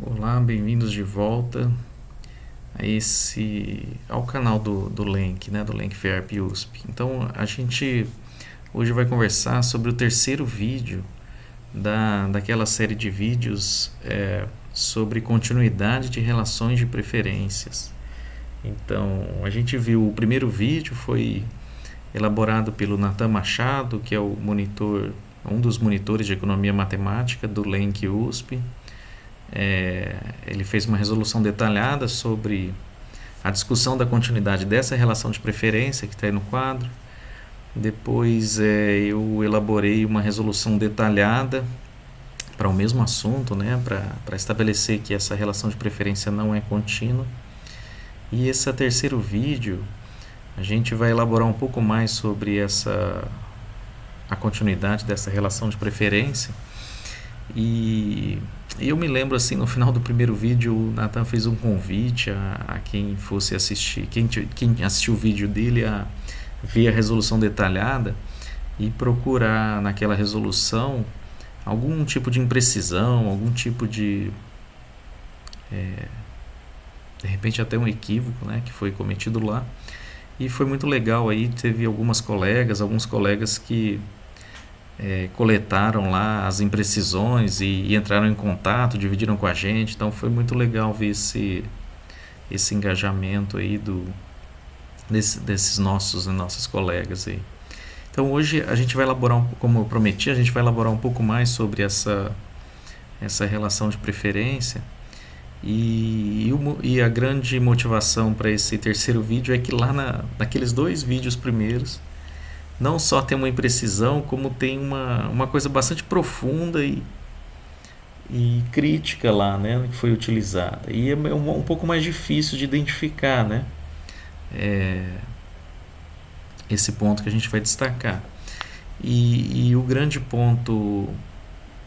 Olá, bem-vindos de volta ao canal do Lenk, né, do Lenk FEARP USP. Então, a gente hoje vai conversar sobre o terceiro vídeo daquela série de vídeos sobre continuidade de relações de preferências. Então, a gente viu o primeiro vídeo, foi elaborado pelo Nathan Machado, que é um dos monitores de economia matemática do Lenk USP. Ele fez uma resolução detalhada sobre a discussão da continuidade dessa relação de preferência que está aí no quadro. Depois eu elaborei uma resolução detalhada para o mesmo assunto, né, para estabelecer que essa relação de preferência não é contínua. E esse terceiro vídeo a gente vai elaborar um pouco mais sobre a continuidade dessa relação de preferência. E eu me lembro assim, no final do primeiro vídeo, o Nathan fez um convite a quem fosse assistir, quem assistiu o vídeo dele, a ver a resolução detalhada e procurar naquela resolução algum tipo de imprecisão, algum tipo de repente até um equívoco, né, que foi cometido lá. E foi muito legal aí, teve alguns colegas que coletaram lá as imprecisões e entraram em contato, dividiram com a gente. Então foi muito legal ver esse engajamento aí desses nossos colegas aí. Então hoje a gente vai elaborar, como eu prometi, a gente vai elaborar um pouco mais sobre essa relação de preferência. E a grande motivação para esse terceiro vídeo é que lá naqueles dois vídeos primeiros não só tem uma imprecisão, como tem uma coisa bastante profunda e crítica lá, né, que foi utilizada. E é um pouco mais difícil de identificar, né, esse ponto que a gente vai destacar. E o grande ponto,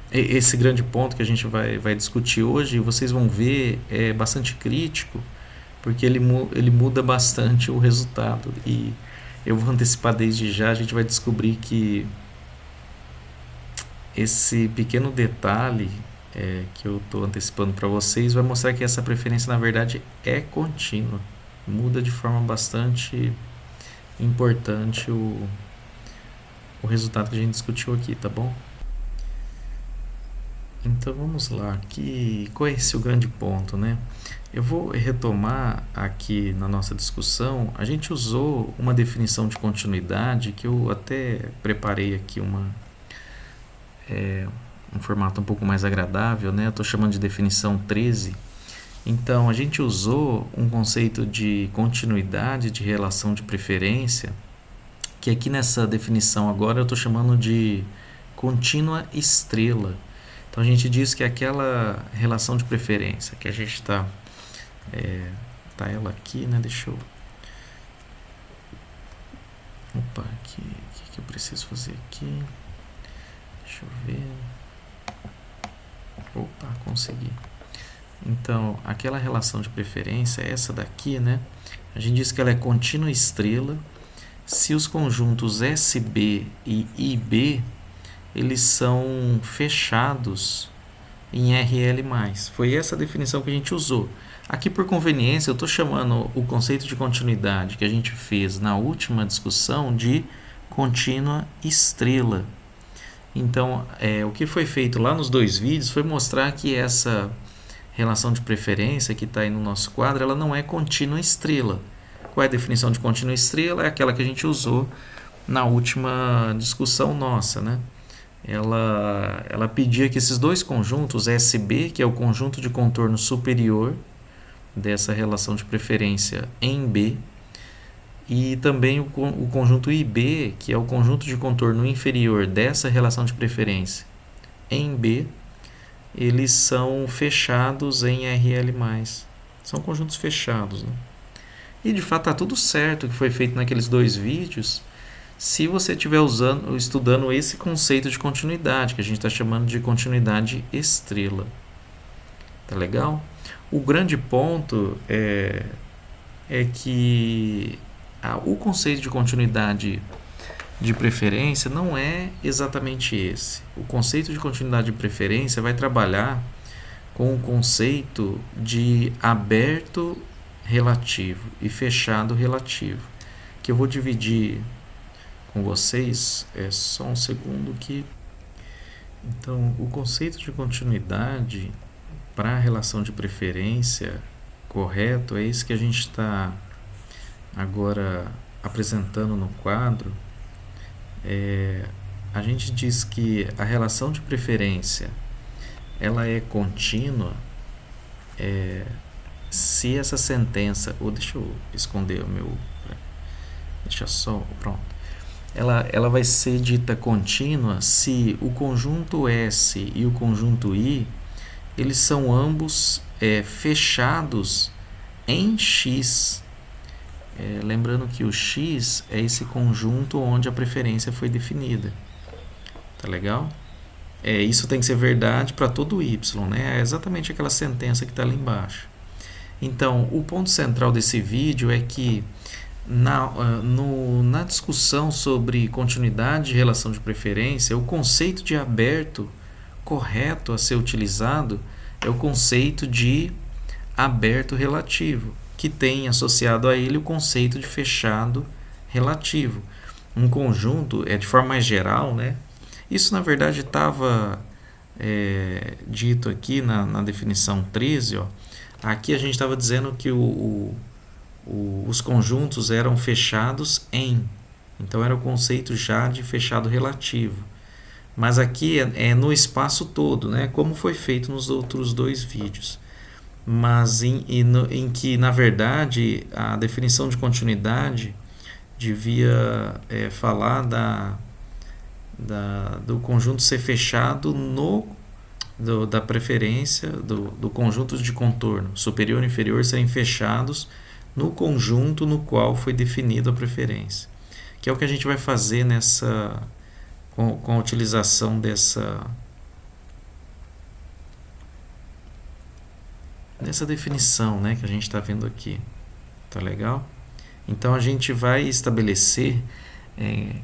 esse grande ponto que a gente vai discutir hoje, vocês vão ver, é bastante crítico, porque ele muda bastante o resultado. E eu vou antecipar desde já, a gente vai descobrir que esse pequeno detalhe que eu estou antecipando para vocês vai mostrar que essa preferência na verdade é contínua. Muda de forma bastante importante o resultado que a gente discutiu aqui, tá bom? Então vamos lá, qual é esse o grande ponto, né? Eu vou retomar aqui na nossa discussão. A gente usou uma definição de continuidade que eu até preparei aqui um formato um pouco mais agradável, né? Eu estou chamando de definição 13. Então a gente usou um conceito de continuidade de relação de preferência, que aqui nessa definição agora eu estou chamando de contínua estrela. Então a gente diz que aquela relação de preferência que a gente está tá ela aqui, né? Deixa eu... Opa, que eu preciso fazer aqui? Deixa eu ver... Opa, consegui. Então, aquela relação de preferência, essa daqui, né? A gente diz que ela é contínua estrela se os conjuntos SB e IB eles são fechados em RL+. Foi essa a definição que a gente usou. Aqui, por conveniência, eu estou chamando o conceito de continuidade que a gente fez na última discussão de contínua estrela. Então, o que foi feito lá nos dois vídeos foi mostrar que essa relação de preferência que está aí no nosso quadro, ela não é contínua estrela. Qual é a definição de contínua estrela? É aquela que a gente usou na última discussão nossa, né? Ela pedia que esses dois conjuntos, SB, que é o conjunto de contorno superior dessa relação de preferência em B, e também o conjunto IB, que é o conjunto de contorno inferior dessa relação de preferência em B, eles são fechados em RL+. São conjuntos fechados, né? E de fato está tudo certo o que foi feito naqueles dois vídeos, se você estiver estudando esse conceito de continuidade, que a gente está chamando de continuidade estrela. Tá legal? O grande ponto é que o conceito de continuidade de preferência não é exatamente esse. O conceito de continuidade de preferência vai trabalhar com o conceito de aberto relativo e fechado relativo, que eu vou dividir com vocês. É só um segundo que... Então, o conceito de continuidade para a relação de preferência correto é isso que a gente está agora apresentando no quadro. A gente diz que a relação de preferência ela é contínua se essa sentença... deixa eu esconder o meu... Deixa só... Pronto. Ela vai ser dita contínua se o conjunto S e o conjunto I eles são ambos fechados em X. Lembrando que o X é esse conjunto onde a preferência foi definida. Tá legal? Isso tem que ser verdade para todo Y, né? É exatamente aquela sentença que está ali embaixo. Então, o ponto central desse vídeo é que na discussão sobre continuidade de relação de preferência, o conceito de aberto correto a ser utilizado é o conceito de aberto relativo, que tem associado a ele o conceito de fechado relativo. Um conjunto, de forma mais geral, né? Isso, na verdade, estava dito aqui na definição 13. Ó. Aqui a gente estava dizendo que os conjuntos eram fechados em. Então, era o conceito já de fechado relativo. Mas aqui é no espaço todo, né? Como foi feito nos outros dois vídeos. Mas em que, na verdade, a definição de continuidade devia falar do conjunto ser fechado da preferência, do conjunto de contorno superior e inferior serem fechados no conjunto no qual foi definida a preferência. Que é o que a gente vai fazer com a utilização dessa definição, né, que a gente está vendo aqui. Tá legal? Então a gente vai estabelecer,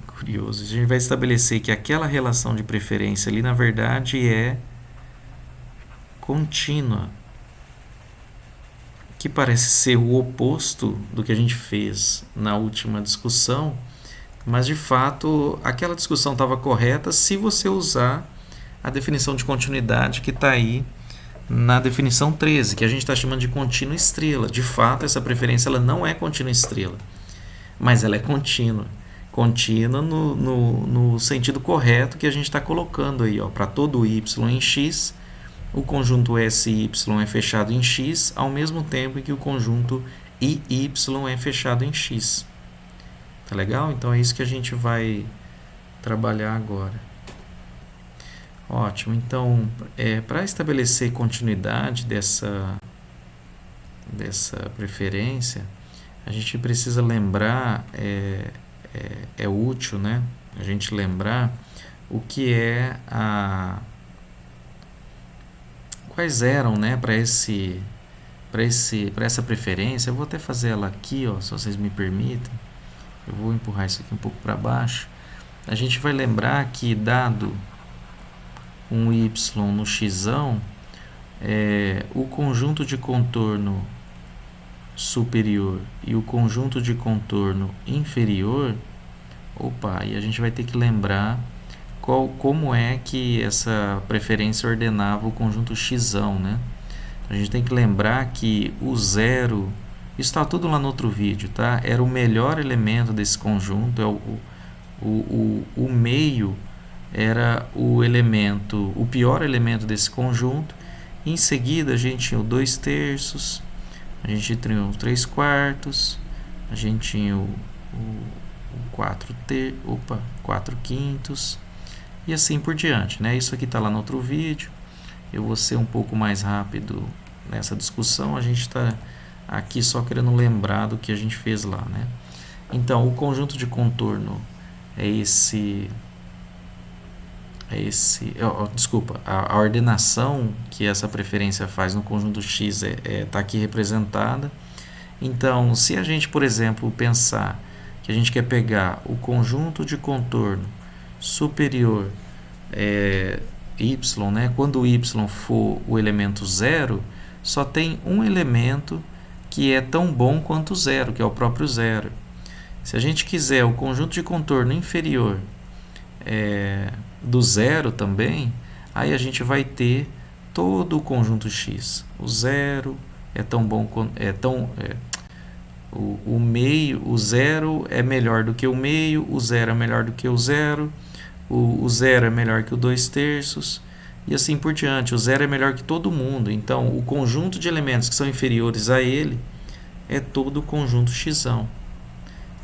curioso, a gente vai estabelecer que aquela relação de preferência ali, na verdade, é contínua, que parece ser o oposto do que a gente fez na última discussão, mas de fato aquela discussão estava correta se você usar a definição de continuidade que está aí na definição 13, que a gente está chamando de contínua estrela. De fato, essa preferência ela não é contínua estrela, mas ela é contínua. Contínua no sentido correto que a gente está colocando aí. Para todo y em x, o conjunto SY é fechado em x, ao mesmo tempo que o conjunto IY é fechado em x. Tá legal? Então é isso que a gente vai trabalhar agora. Ótimo. Então, para estabelecer continuidade dessa preferência, a gente precisa lembrar, é útil, né? A gente lembrar o que é quais eram, né, para essa preferência. Eu vou até fazer ela aqui, ó, se vocês me permitem. Eu vou empurrar isso aqui um pouco para baixo. A gente vai lembrar que dado um y no x, o conjunto de contorno superior e o conjunto de contorno inferior, e a gente vai ter que lembrar como é que essa preferência ordenava o conjunto x, né? A gente tem que lembrar que o zero, isso está tudo lá no outro vídeo, tá? Era o melhor elemento desse conjunto, o meio era o pior elemento desse conjunto. Em seguida a gente tinha o 2/3, a gente tinha o 3/4, a gente tinha o 4/5 e assim por diante, né? Isso aqui está lá no outro vídeo. Eu vou ser um pouco mais rápido nessa discussão. A gente está aqui só querendo lembrar do que a gente fez lá, né? Então, o conjunto de contorno desculpa, a ordenação que essa preferência faz no conjunto X está aqui representada. Então, se a gente, por exemplo, pensar que a gente quer pegar o conjunto de contorno superior y, né, quando o y for o elemento 0, só tem um elemento que é tão bom quanto zero, que é o próprio zero. Se a gente quiser o conjunto de contorno inferior do zero também, aí a gente vai ter todo o conjunto x. O zero é tão bom quanto... o meio, o zero é melhor do que o meio, o zero é melhor do que o zero, o zero é melhor que o 2/3, e assim por diante. O zero é melhor que todo mundo. Então, o conjunto de elementos que são inferiores a ele é todo o conjunto x.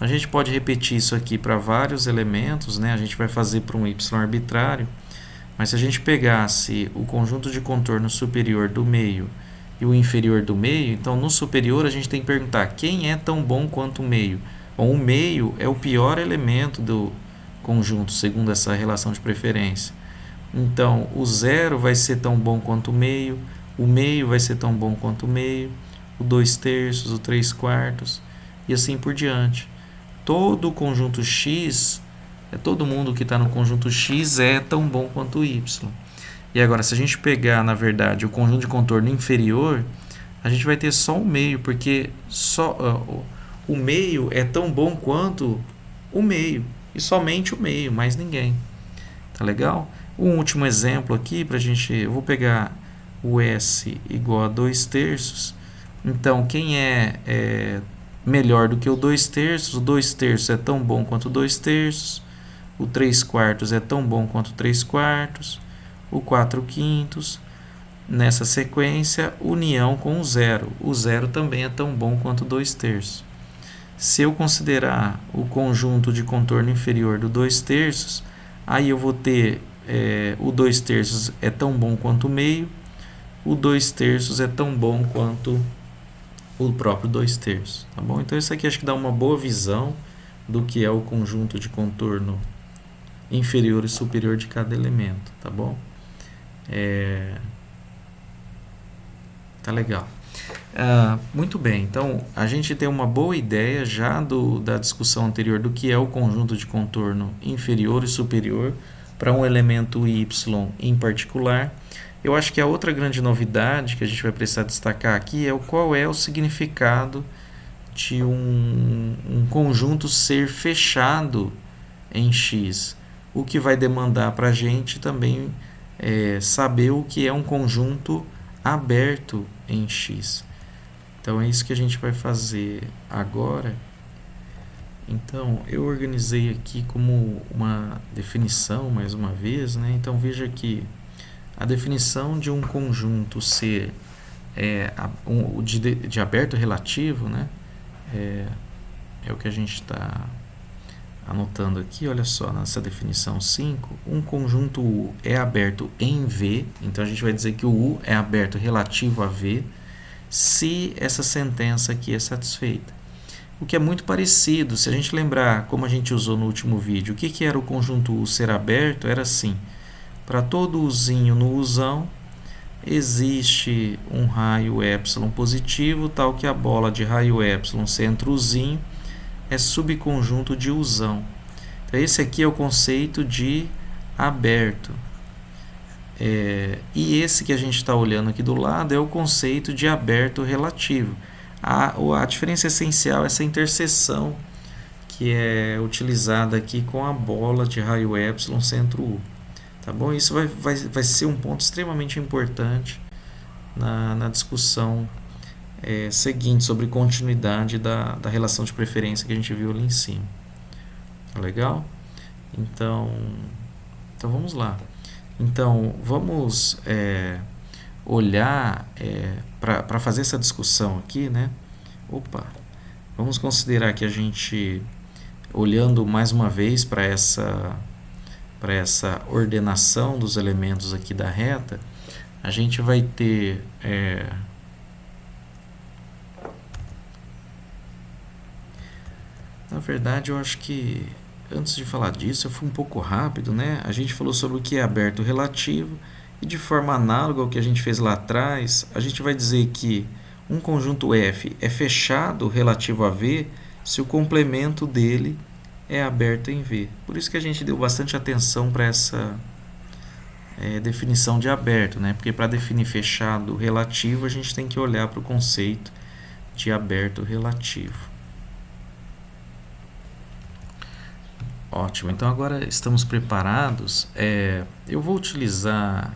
A gente pode repetir isso aqui para vários elementos, né? A gente vai fazer para um y arbitrário, mas se a gente pegasse o conjunto de contorno superior do meio e o inferior do meio, então no superior a gente tem que perguntar quem é tão bom quanto o meio. Bom, o meio é o pior elemento do conjunto, segundo essa relação de preferência. Então, o zero vai ser tão bom quanto o meio vai ser tão bom quanto o meio, o 2/3, o 3/4, e assim por diante. Todo o conjunto x, todo mundo que está no conjunto x é tão bom quanto o y. E agora, se a gente pegar, na verdade, o conjunto de contorno inferior, a gente vai ter só o meio, porque só o meio é tão bom quanto o meio, e somente o meio, mais ninguém. Tá legal? Um último exemplo aqui, eu vou pegar o S igual a 2/3. Então, quem é melhor do que o 2/3? O 2/3 é tão bom quanto o 2/3. O 3/4 é tão bom quanto o 3/4. O 4/5. Nessa sequência, união com o zero. O zero também é tão bom quanto o 2/3. Se eu considerar o conjunto de contorno inferior do 2/3, aí eu vou ter o 2/3 é tão bom quanto o meio, o 2/3 é tão bom quanto o próprio 2/3, tá bom? Então isso aqui acho que dá uma boa visão do que é o conjunto de contorno inferior e superior de cada elemento, tá bom? Tá legal. Muito bem, então a gente tem uma boa ideia já da discussão anterior do que é o conjunto de contorno inferior e superior para um elemento y em particular. Eu acho que a outra grande novidade que a gente vai precisar destacar aqui é qual é o significado de um conjunto ser fechado em x, o que vai demandar para a gente também saber o que é um conjunto aberto em x. Então é isso que a gente vai fazer agora. Então eu organizei aqui como uma definição mais uma vez, né? Então veja que a definição de um conjunto ser de aberto relativo, né? É o que a gente está anotando aqui. Olha só, nessa definição 5, um conjunto U é aberto em V, então a gente vai dizer que o U é aberto relativo a V, se essa sentença aqui é satisfeita. O que é muito parecido, se a gente lembrar como a gente usou no último vídeo, o que era o conjunto U ser aberto? Era assim: para todo Uzinho no Uzão, existe um raio epsilon positivo, tal que a bola de raio epsilon centro Uzinho é subconjunto de Uzão. Então, esse aqui é o conceito de aberto. E esse que a gente está olhando aqui do lado é o conceito de aberto relativo. A diferença essencial é essa interseção que é utilizada aqui com a bola de raio epsilon centro U. Tá bom? Isso vai ser um ponto extremamente importante na discussão seguinte sobre continuidade da relação de preferência que a gente viu ali em cima. Tá legal? Então vamos lá. Então vamos olhar para fazer essa discussão aqui, né? Vamos considerar que a gente, olhando mais uma vez para essa ordenação dos elementos aqui da reta, a gente vai ter na verdade, eu acho que antes de falar disso, eu fui um pouco rápido, né? A gente falou sobre o que é aberto relativo, e de forma análoga ao que a gente fez lá atrás, a gente vai dizer que um conjunto F é fechado relativo a V se o complemento dele é aberto em V. Por isso que a gente deu bastante atenção para definição de aberto, né? Porque para definir fechado relativo, a gente tem que olhar para o conceito de aberto relativo. Ótimo, então agora estamos preparados. Eu vou utilizar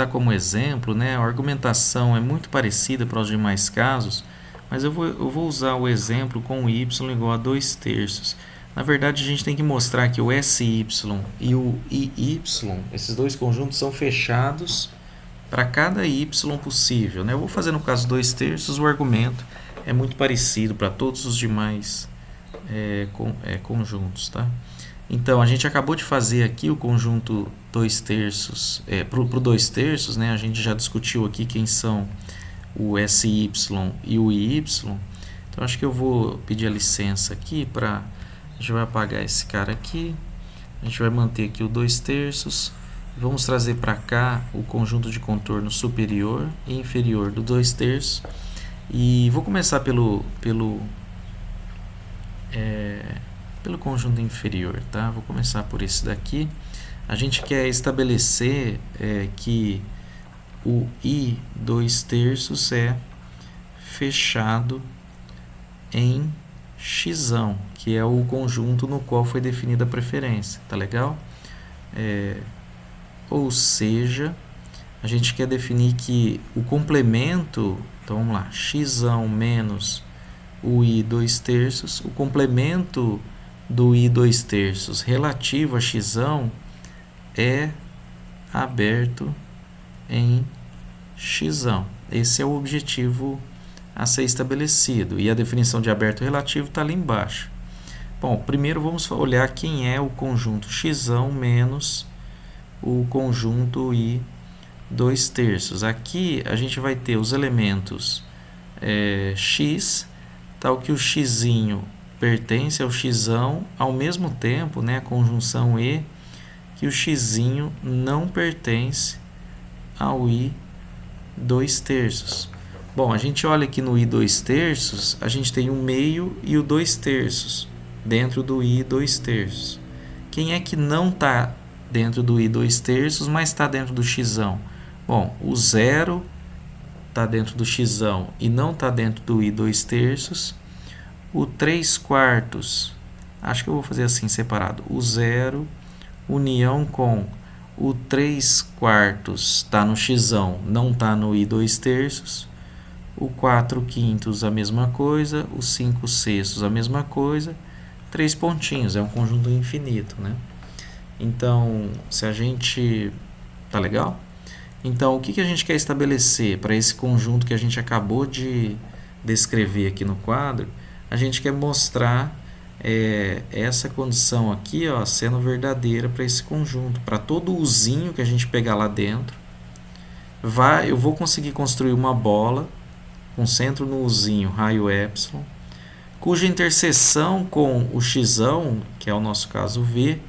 como exemplo, né? A argumentação é muito parecida para os demais casos, mas eu vou usar o exemplo com o y igual a 2/3. Na verdade, a gente tem que mostrar que o SY e o IY, esses dois conjuntos são fechados para cada y possível, né? Eu vou fazer no caso 2/3, o argumento é muito parecido para todos os demais conjuntos, tá? Então, a gente acabou de fazer aqui o conjunto 2/3, para o 2/3, né? A gente já discutiu aqui quem são o SY e o IY. Então, acho que eu vou pedir a licença aqui para... A gente vai apagar esse cara aqui. A gente vai manter aqui o 2/3. Vamos trazer para cá o conjunto de contorno superior e inferior do 2/3. E vou começar pelo conjunto inferior, tá? Vou começar por esse daqui. A gente quer estabelecer que o I 2/3 é fechado em x, que é o conjunto no qual foi definida a preferência, tá legal? Ou seja, a gente quer definir que o complemento, então vamos lá, x menos o I 2/3, o complemento do I 2/3 relativo a x é aberto em x. Esse é o objetivo a ser estabelecido. E a definição de aberto relativo está ali embaixo. Bom, primeiro vamos olhar quem é o conjunto x menos o conjunto I 2/3. Aqui a gente vai ter os elementos x, tal que o x pertence ao x, ao mesmo tempo, né, a conjunção E, que o x não pertence ao I 2/3. Bom, a gente olha aqui no I 2/3, a gente tem o meio e o 2/3 dentro do I 2/3. Quem é que não está dentro do I 2/3, mas está dentro do x? Bom, o 0 está dentro do x e não está dentro do I 2/3. O 3/4, acho que eu vou fazer assim separado. O 0, união com o 3/4 está no x, não está no I 2/3. O 4/5 a mesma coisa, o 5/6 a mesma coisa, 3 pontinhos, é um conjunto infinito, né? Então, se a gente... Tá legal? Então, o que a gente quer estabelecer para esse conjunto que a gente acabou de descrever aqui no quadro? A gente quer mostrar essa condição aqui, ó, sendo verdadeira para esse conjunto. Para todo uzinho que a gente pegar lá dentro, eu vou conseguir construir uma bola com centro no uzinho, raio epsilon, cuja interseção com o x, que é o nosso caso V,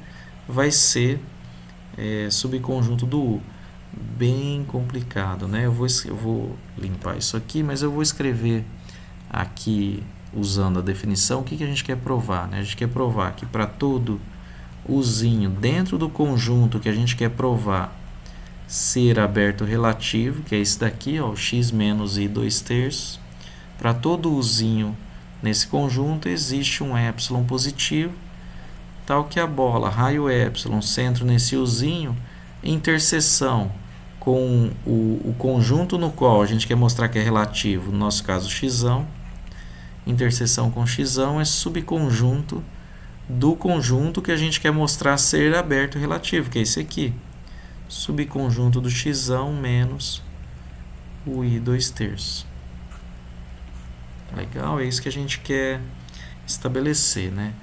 vai ser subconjunto do U. Bem complicado, né? Eu vou limpar isso aqui, mas eu vou escrever aqui, usando a definição, o que a gente quer provar, né? A gente quer provar que para todo uzinho dentro do conjunto que a gente quer provar ser aberto relativo, que é esse daqui, ó, x menos I 2/3, para todo uzinho nesse conjunto existe um epsilon positivo, tal que a bola raio epsilon, centro nesse uzinho, interseção com o conjunto no qual a gente quer mostrar que é relativo, no nosso caso x, interseção com x é subconjunto do conjunto que a gente quer mostrar ser aberto relativo, que é esse aqui, subconjunto do x menos o I 2/3. Legal, é isso que a gente quer estabelecer, né?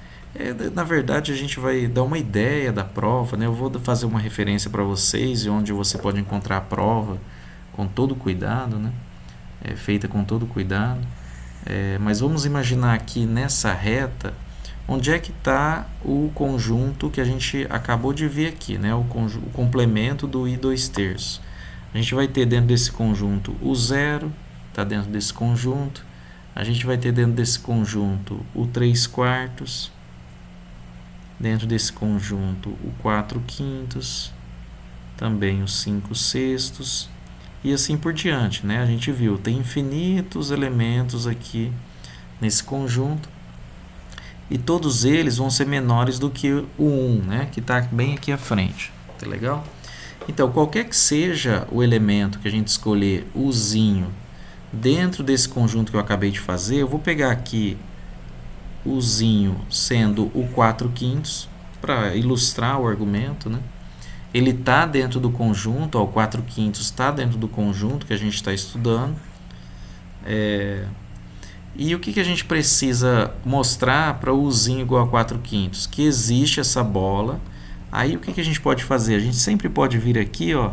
Na verdade, a gente vai dar uma ideia da prova, né? Eu vou fazer uma referência para vocês, onde você pode encontrar a prova com todo cuidado, né? Feita com todo cuidado. Mas vamos imaginar aqui nessa reta, onde é que está o conjunto que a gente acabou de ver aqui, né? O complemento do I 2/3. A gente vai ter dentro desse conjunto o 0, está dentro desse conjunto. A gente vai ter dentro desse conjunto o 3/4, dentro desse conjunto o 4/5, também os 5/6 e assim por diante, né? A gente viu, tem infinitos elementos aqui nesse conjunto e todos eles vão ser menores do que o 1, né? Que está bem aqui à frente, tá legal? Então, qualquer que seja o elemento que a gente escolher, uzinho, dentro desse conjunto que eu acabei de fazer, eu vou pegar aqui uzinho sendo o 4/5 para ilustrar o argumento, né? Ele está dentro do conjunto, ó, o 4/5 está dentro do conjunto que a gente está estudando. E o que a gente precisa mostrar para o uzinho igual a 4/5? Que existe essa bola. Aí o que a gente pode fazer? A gente sempre pode vir aqui, ó,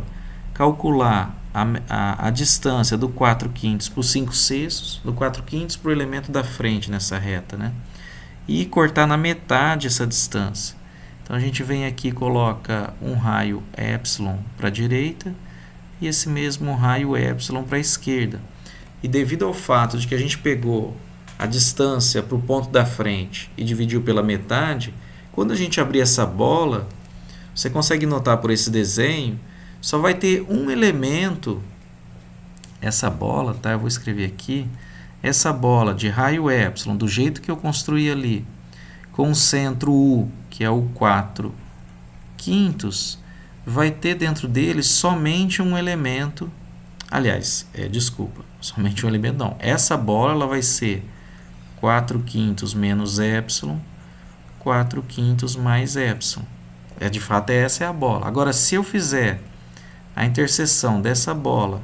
calcular a distância do 4/5 para o 5/6, do 4/5 para o elemento da frente nessa reta, né? E cortar na metade essa distância. Então a gente vem aqui e coloca um raio epsilon para a direita e esse mesmo raio epsilon para a esquerda. E devido ao fato de que a gente pegou a distância para o ponto da frente e dividiu pela metade, quando a gente abrir essa bola, você consegue notar por esse desenho, só vai ter um elemento, essa bola, tá? Eu vou escrever aqui, essa bola de raio epsilon, do jeito que eu construí ali, com o centro U, que é o 4/5, vai ter dentro dele somente um elemento, aliás, desculpa, somente um elemento não, essa bola ela vai ser 4/5 menos epsilon, 4/5 mais epsilon. De fato, essa é a bola. Agora, se eu fizer a interseção dessa bola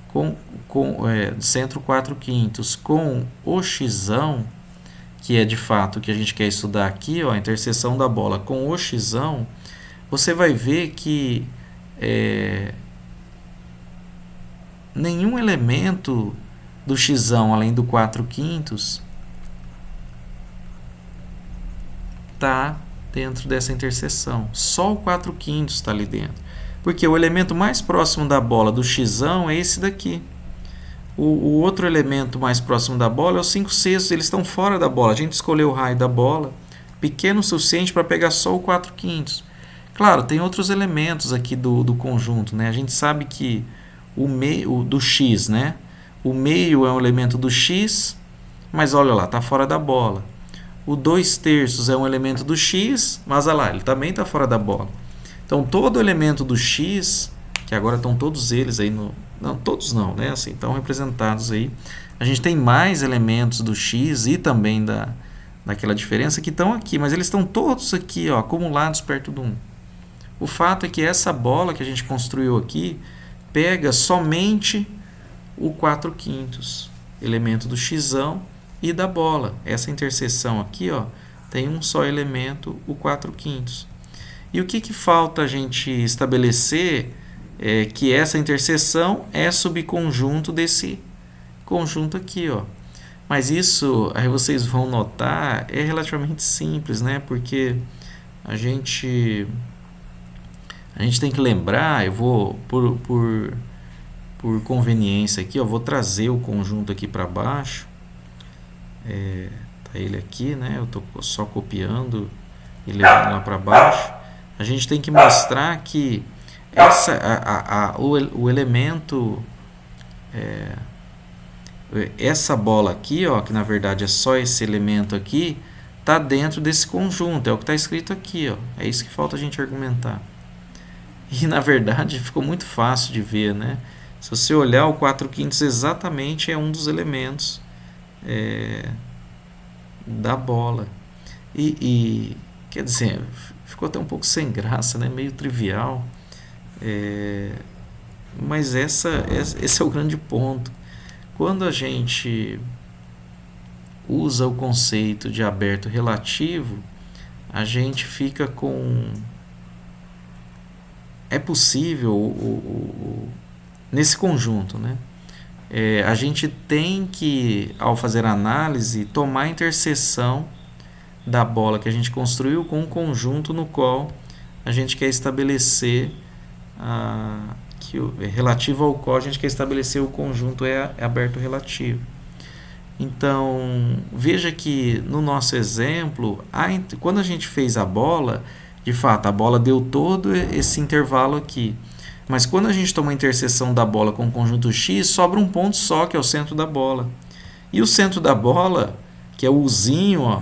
com centro 4/5 com o xão, que é de fato o que a gente quer estudar aqui, ó, a interseção da bola com o xão, você vai ver que nenhum elemento do xão além do 4/5 está dentro dessa interseção. Só o 4/5 está ali dentro. Porque o elemento mais próximo da bola do xão é esse daqui. O outro elemento mais próximo da bola é o 5/6. Eles estão fora da bola. A gente escolheu o raio da bola pequeno o suficiente para pegar só o 4/5. Claro, tem outros elementos aqui do conjunto, né? A gente sabe que o meio do x, né? O meio é um elemento do x, mas olha lá, está fora da bola. O 2/3 é um elemento do x, mas olha lá, ele também está fora da bola. Então, todo elemento do x, que agora estão todos eles aí no... Não, todos não, né? Assim, estão representados aí. A gente tem mais elementos do x e também daquela diferença que estão aqui, mas eles estão todos aqui, ó, acumulados perto do 1. O fato é que essa bola que a gente construiu aqui pega somente o 4/5, elemento do xão e da bola. Essa interseção aqui, ó, tem um só elemento, o 4/5. E o que falta a gente estabelecer é que essa interseção é subconjunto desse conjunto aqui, ó. Mas isso, aí vocês vão notar, é relativamente simples, né? Porque a gente tem que lembrar, eu vou, por conveniência aqui, eu vou trazer o conjunto aqui para baixo. Tá ele aqui, né? Eu estou só copiando e levando lá para baixo. A gente tem que mostrar que o elemento, essa bola aqui, ó, que na verdade é só esse elemento aqui, está dentro desse conjunto, é o que está escrito aqui, ó. É isso que falta a gente argumentar. E na verdade ficou muito fácil de ver, né? Se você olhar, o 4/5 exatamente é um dos elementos da bola. E quer dizer, ficou até um pouco sem graça, né? Meio trivial. Mas esse é o grande ponto. Quando a gente usa o conceito de aberto relativo, a gente fica com... É possível, nesse conjunto, né? A gente tem que, ao fazer a análise, tomar a interseção da bola que a gente construiu com o conjunto no qual a gente quer estabelecer, relativo ao qual a gente quer estabelecer o conjunto é aberto relativo. Então, veja que no nosso exemplo, quando a gente fez a bola, De fato, a bola deu todo esse intervalo aqui. Mas quando a gente toma a interseção da bola com o conjunto X, sobra um ponto só, que é o centro da bola. E o centro da bola, que é o Uzinho, ó,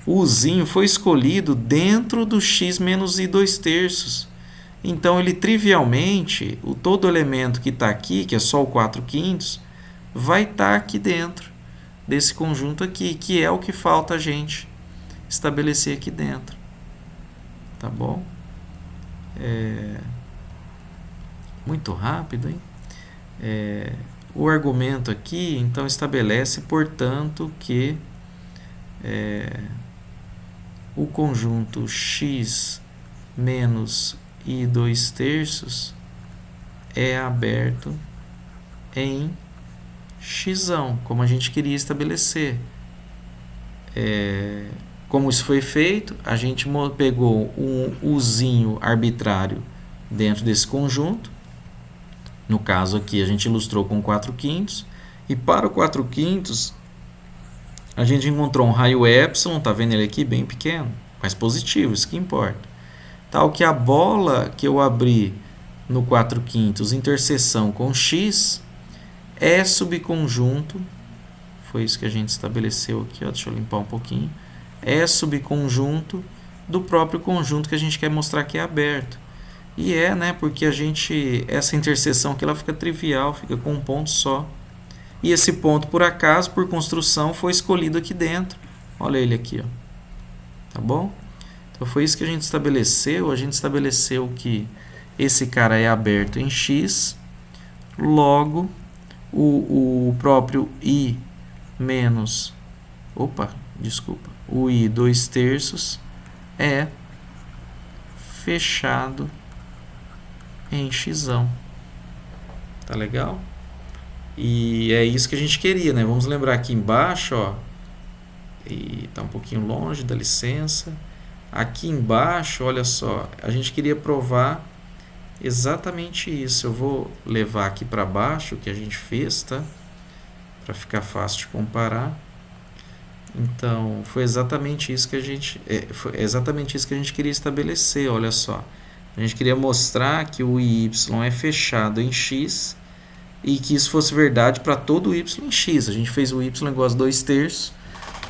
o Uzinho foi escolhido dentro do x menos i 2/3. Então, ele trivialmente, todo elemento que está aqui, que é só o 4/5, vai estar aqui dentro desse conjunto aqui, que é o que falta a gente estabelecer aqui dentro. Tá bom? Muito rápido, hein? O argumento aqui, então, estabelece, portanto, que o conjunto x menos i 2/3 é aberto em x, como a gente queria estabelecer. Como isso foi feito, a gente pegou um uzinho arbitrário dentro desse conjunto. No caso aqui, a gente ilustrou com 4/5. E para o 4/5, a gente encontrou um raio epsilon, tá vendo ele aqui bem pequeno, mas positivo, isso que importa. Tal que a bola que eu abri no 4/5, interseção com x, é subconjunto, foi isso que a gente estabeleceu aqui, ó, deixa eu limpar um pouquinho, é subconjunto do próprio conjunto que a gente quer mostrar que é aberto. E né, porque essa interseção aqui ela fica trivial, fica com um ponto só. E esse ponto, por acaso, por construção, foi escolhido aqui dentro. Olha ele aqui, ó. Tá bom? Então, foi isso que a gente estabeleceu. A gente estabeleceu que esse cara é aberto em x, logo, o próprio i menos... o i 2/3 é fechado em x. Tá legal? E é isso que a gente queria, né? Vamos lembrar aqui embaixo, ó. E tá um pouquinho longe, dá licença. Aqui embaixo, olha só, a gente queria provar exatamente isso. Eu vou levar aqui para baixo o que a gente fez, tá? Para ficar fácil de comparar. Então, foi exatamente isso que a gente queria estabelecer, olha só. A gente queria mostrar que o y é fechado em x e que isso fosse verdade para todo o y em x. A gente fez o y igual a 2/3,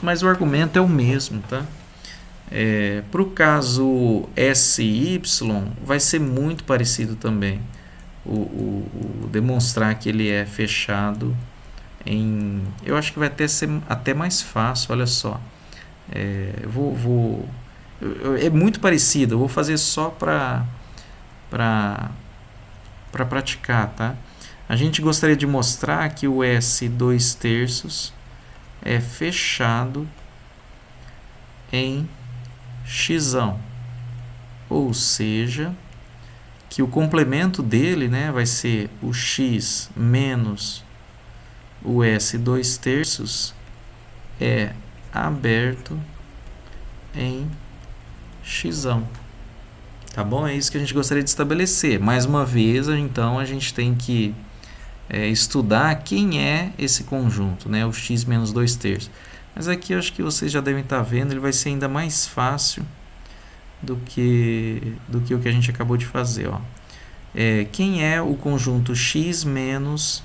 mas o argumento é o mesmo, tá? Para o caso SY, vai ser muito parecido também. O demonstrar que ele é fechado em... Eu acho que vai ser até mais fácil, olha só. É muito parecido, eu vou fazer só para praticar, tá? A gente gostaria de mostrar que o S 2/3 é fechado em x, ou seja, que o complemento dele, né, vai ser o x menos o S 2/3 é aberto em x. Tá bom? É isso que a gente gostaria de estabelecer. Mais uma vez, então, a gente tem que estudar quem é esse conjunto, né? O x menos 2/3. Mas aqui eu acho que vocês já devem estar vendo, ele vai ser ainda mais fácil do que o que a gente acabou de fazer. Ó. Quem é o conjunto x menos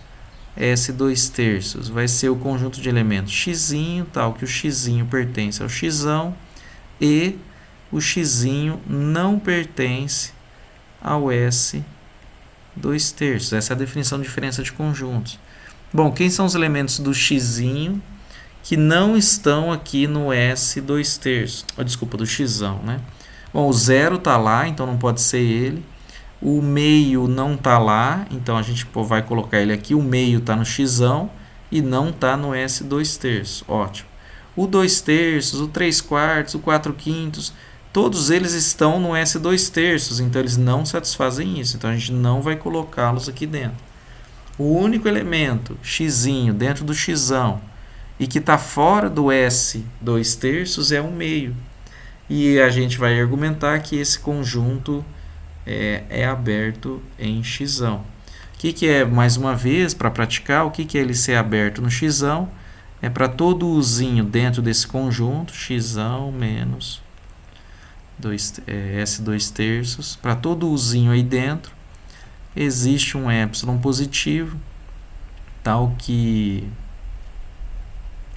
S 2/3? Vai ser o conjunto de elementos x, tal que o x pertence ao x e o x não pertence ao S 2/3. Essa é a definição de diferença de conjuntos. Bom, quem são os elementos do x que não estão aqui no S 2/3? Desculpa, do x, né? Bom, o 0 está lá, então não pode ser ele. O meio não está lá, então a gente vai colocar ele aqui. O meio está no x e não está no S 2/3. Ótimo. O 2/3, o 3/4, o 4/5, todos eles estão no S 2/3, então eles não satisfazem isso. Então a gente não vai colocá-los aqui dentro. O único elemento x dentro do x e que está fora do S 2/3 é o meio. E a gente vai argumentar que esse conjunto é aberto em x. O que é, mais uma vez, para praticar, o que é ele ser aberto no x? É para todo uzinho dentro desse conjunto, x menos S2 terços. Para todo uzinho aí dentro, existe um epsilon positivo, tal que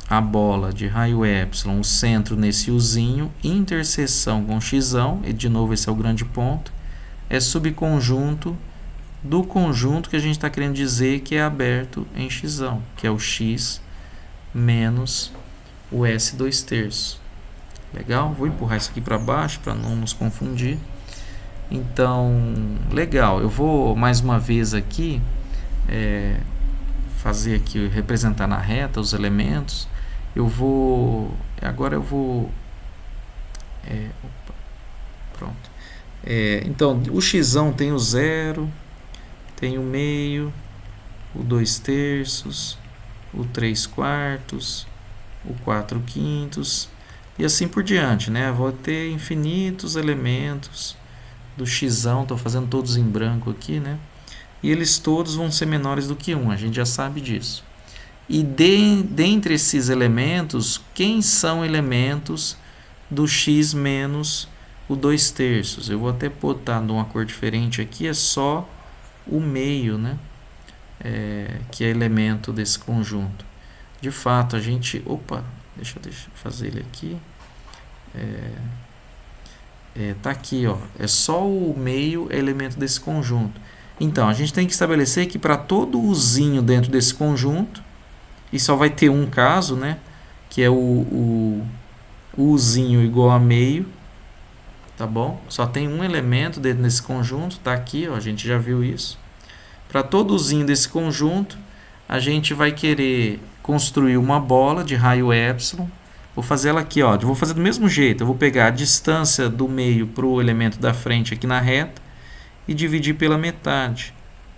a bola de raio epsilon, o centro nesse uzinho, interseção com xão, e de novo esse é o grande ponto, é subconjunto do conjunto que a gente está querendo dizer que é aberto em xão, que é o x menos o S2 terços. Legal? Vou empurrar isso aqui para baixo para não nos confundir. Então, legal. Eu vou mais uma vez aqui fazer aqui, representar na reta os elementos. Agora eu vou pronto. Então, o xão tem o 0, tem o meio, o 2 terços, o 3 quartos, o 4 quintos, e assim por diante, né? Vou ter infinitos elementos do xão, estou fazendo todos em branco aqui, né? E eles todos vão ser menores do que 1, a gente já sabe disso. E dentre esses elementos, quem são elementos do x menos o 2 terços? Eu vou até botar de uma cor diferente aqui, é só o meio, né? Que é elemento desse conjunto. De fato, a gente... Deixa eu fazer ele aqui. Tá aqui, ó. É só o meio é elemento desse conjunto. Então, a gente tem que estabelecer que para todo uzinho dentro desse conjunto, e só vai ter um caso, né? Que é o uzinho igual a meio, tá bom? Só tem um elemento dentro desse conjunto, tá aqui, ó, a gente já viu isso. Para todo uzinho desse conjunto, a gente vai querer construir uma bola de raio epsilon. Vou fazer ela aqui, ó. Eu vou fazer do mesmo jeito. Eu vou pegar a distância do meio para o elemento da frente aqui na reta e dividir pela metade.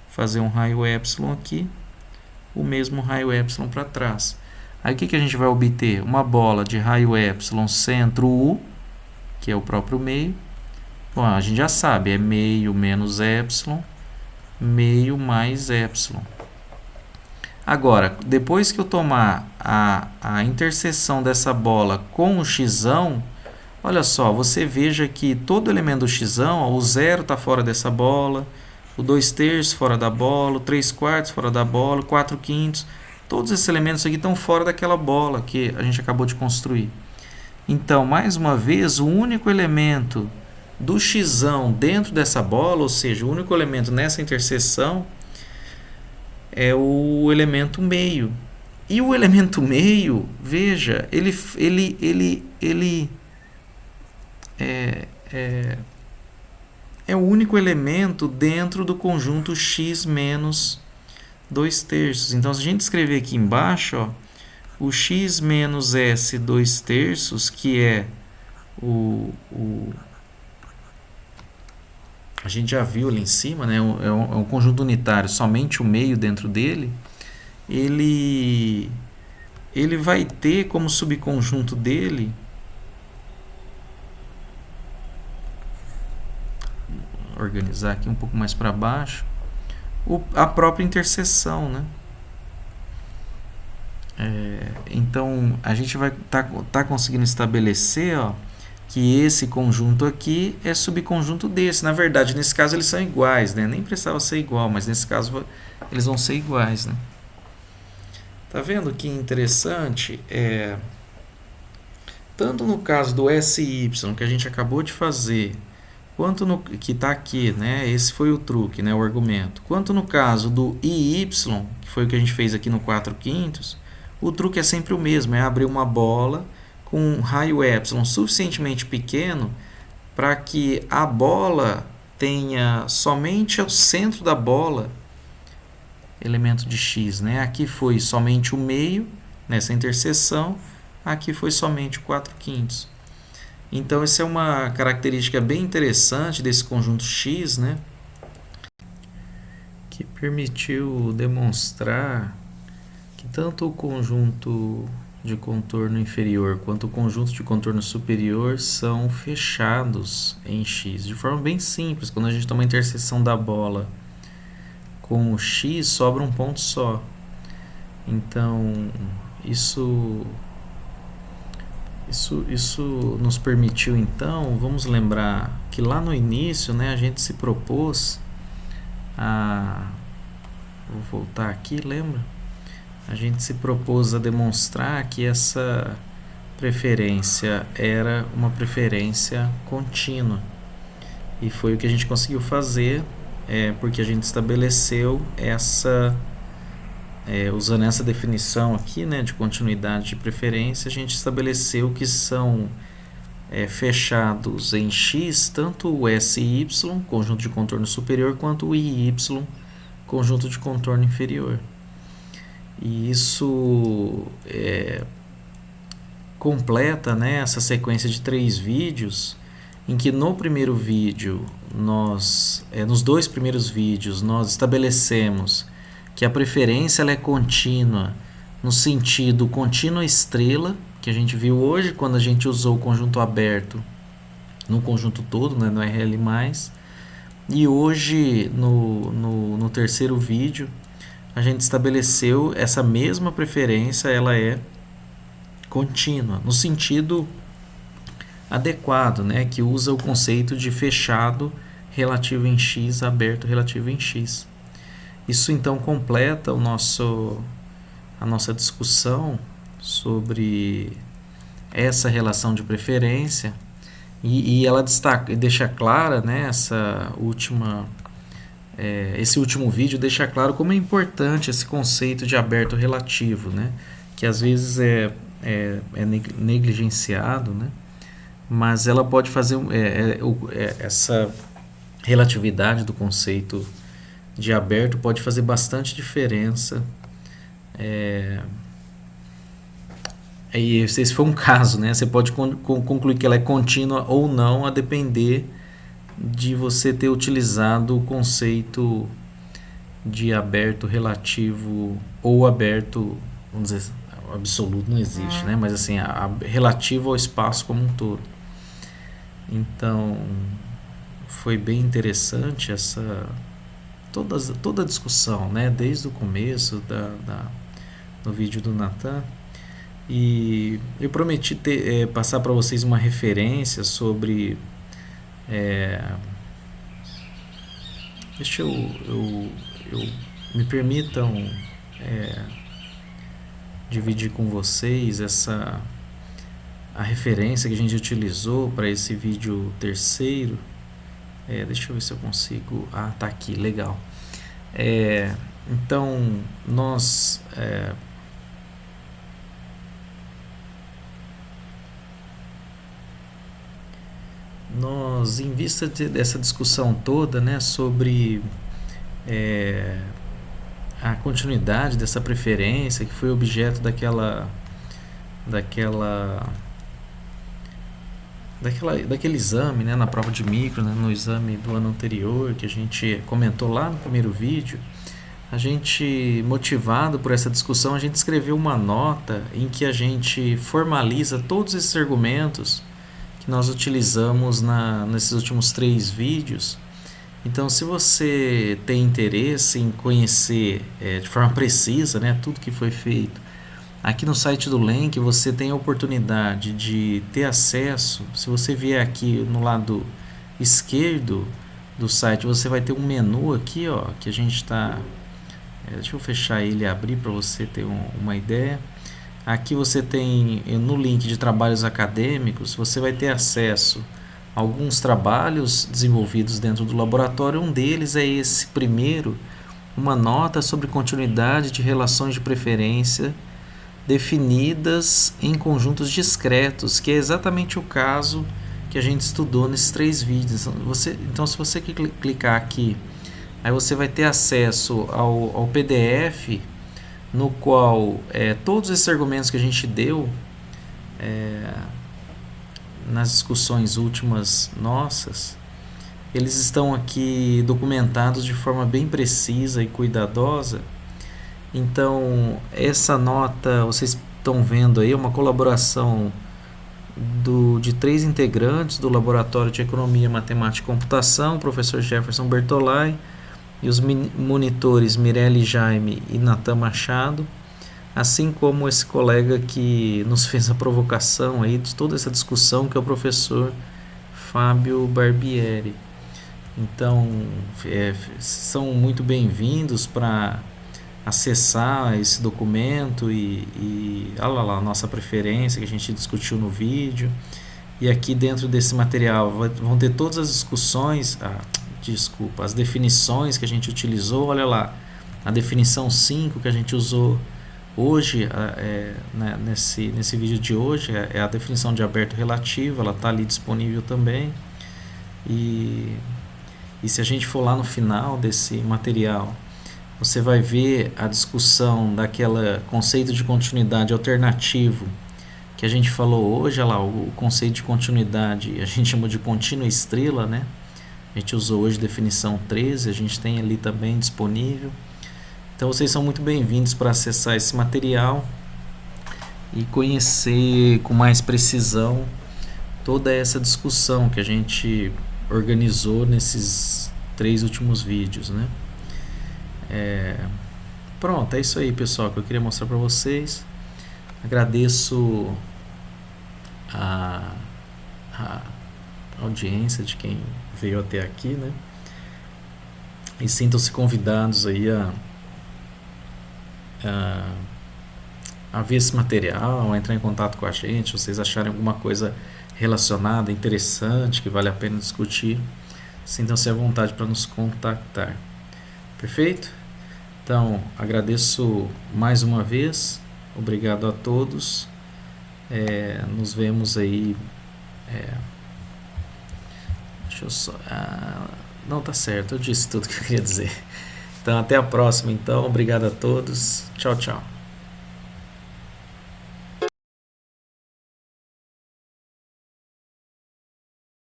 Fazer um raio epsilon aqui, o mesmo raio epsilon para trás. Aí o que a gente vai obter? Uma bola de raio epsilon centro U, que é o próprio meio. Bom, a gente já sabe, é meio menos epsilon, meio mais epsilon. Agora, depois que eu tomar a interseção dessa bola com o xão, olha só, você veja que todo elemento do xão, o 0 está fora dessa bola, o 2 terços fora da bola, o 3 quartos fora da bola, o 4 quintos, todos esses elementos aqui estão fora daquela bola que a gente acabou de construir. Então, mais uma vez, o único elemento do xão dentro dessa bola, ou seja, o único elemento nessa interseção, é o elemento meio. E o elemento meio, veja, ele é o único elemento dentro do conjunto x menos 2 terços. Então, se a gente escrever aqui embaixo, ó, o x menos s 2 terços, que é a gente já viu ali em cima, né? É um conjunto unitário, somente o meio dentro dele, ele vai ter como subconjunto dele organizar aqui um pouco mais para baixo, a própria interseção, né? Então, a gente vai tá conseguindo estabelecer, ó, que esse conjunto aqui é subconjunto desse. Na verdade, nesse caso eles são iguais, né? Nem precisava ser igual, mas nesse caso eles vão ser iguais, né? Tá vendo que interessante? Tanto no caso do SY, que a gente acabou de fazer, quanto no que está aqui, né? Esse foi o truque, né? O argumento. Quanto no caso do IY, que foi o que a gente fez aqui no 4 quintos, o truque é sempre o mesmo, é abrir uma bola com um raio epsilon suficientemente pequeno para que a bola tenha somente ao centro da bola elemento de x, né? Aqui foi somente o meio nessa interseção, aqui foi somente o 4 quintos. Então, essa é uma característica bem interessante desse conjunto x, né? Que permitiu demonstrar que tanto o conjunto de contorno inferior quanto o conjunto de contorno superior são fechados em x, de forma bem simples. Quando a gente toma a interseção da bola com o x, sobra um ponto só. Então, isso Isso nos permitiu, então, vamos lembrar que lá no início, né, a gente se propôs a... Vou voltar aqui, lembra? A gente se propôs a demonstrar que essa preferência era uma preferência contínua. E foi o que a gente conseguiu fazer, porque a gente estabeleceu usando essa definição aqui, né, de continuidade de preferência, a gente estabeleceu que são fechados em X tanto o SY, conjunto de contorno superior, quanto o IY, conjunto de contorno inferior. E isso completa, né, essa sequência de 3 vídeos, em que no primeiro vídeo, nos 2 primeiros vídeos, nós estabelecemos que a preferência ela é contínua no sentido contínua estrela, que a gente viu hoje quando a gente usou o conjunto aberto no conjunto todo, né, no RL+. E hoje, no terceiro vídeo, a gente estabeleceu essa mesma preferência, ela é contínua, no sentido adequado, né, que usa o conceito de fechado relativo em X, aberto relativo em X. Isso então completa a nossa discussão sobre essa relação de preferência e ela deixa clara, né, esse último vídeo deixa claro como é importante esse conceito de aberto relativo, né, que às vezes é negligenciado, né, mas ela pode fazer essa relatividade do conceito de aberto pode fazer bastante diferença. E esse foi um caso, né? Você pode concluir que ela é contínua ou não, a depender de você ter utilizado o conceito de aberto relativo ou aberto, vamos dizer, absoluto não existe, né? Mas assim, relativo ao espaço como um todo. Então, foi bem interessante toda a discussão, né? Desde o começo no vídeo do Nathan. E eu prometi passar para vocês uma referência sobre... me permitam dividir com vocês a referência que a gente utilizou para esse vídeo terceiro. Deixa eu ver se eu consigo... tá aqui, legal. Então, nós... em vista dessa discussão toda, né, sobre a continuidade dessa preferência, que foi objeto daquele exame, né, na prova de micro, né, no exame do ano anterior, que a gente comentou lá no primeiro vídeo, a gente, motivado por essa discussão, a gente escreveu uma nota em que a gente formaliza todos esses argumentos que nós utilizamos nesses últimos 3 vídeos. Então, se você tem interesse em conhecer de forma precisa, né, tudo que foi feito, aqui no site do Lenk você tem a oportunidade de ter acesso. Se você vier aqui no lado esquerdo do site, você vai ter um menu aqui, ó, que a gente está... deixa eu fechar ele e abrir para você ter uma ideia. Aqui você tem, no link de trabalhos acadêmicos, você vai ter acesso a alguns trabalhos desenvolvidos dentro do laboratório. Um deles é esse primeiro, uma nota sobre continuidade de relações de preferência definidas em conjuntos discretos, que é exatamente o caso que a gente estudou nesses 3 vídeos. Então, se você clicar aqui, aí você vai ter acesso ao PDF, no qual todos esses argumentos que a gente deu nas discussões últimas nossas, eles estão aqui documentados de forma bem precisa e cuidadosa. Então, essa nota, vocês estão vendo aí, uma colaboração de 3 integrantes do Laboratório de Economia, Matemática e Computação, o professor Jefferson Bertolai, e os monitores Mirelle Jaime e Nathan Machado. assim como esse colega que nos fez a provocação aí de toda essa discussão, que é o professor Fábio Barbieri. Então, são muito bem-vindos para acessar esse documento e olha lá a nossa preferência que a gente discutiu no vídeo. E aqui dentro desse material vão ter todas as discussões, as definições que a gente utilizou. Olha lá, a definição 5 que a gente usou hoje, nesse vídeo de hoje, é a definição de aberto relativo, ela está ali disponível também. E se a gente for lá no final desse material, você vai ver a discussão daquele conceito de continuidade alternativo que a gente falou hoje. Olha lá, o conceito de continuidade a gente chamou de contínua estrela, né? A gente usou hoje definição 13, a gente tem ali também disponível. Então vocês são muito bem-vindos para acessar esse material e conhecer com mais precisão toda essa discussão que a gente organizou nesses 3 últimos vídeos, né? Pronto, é isso aí, pessoal, que eu queria mostrar para vocês. Agradeço a audiência de quem veio até aqui, né? E sintam-se convidados aí a ver esse material, a entrar em contato com a gente. Se vocês acharem alguma coisa relacionada, interessante, que vale a pena discutir, sintam-se à vontade para nos contactar. Perfeito? Então, agradeço mais uma vez. Obrigado a todos. Nos vemos aí. Deixa eu só. Não, tá certo, eu disse tudo que eu queria dizer. Então, até a próxima. Então, obrigado a todos. Tchau, tchau.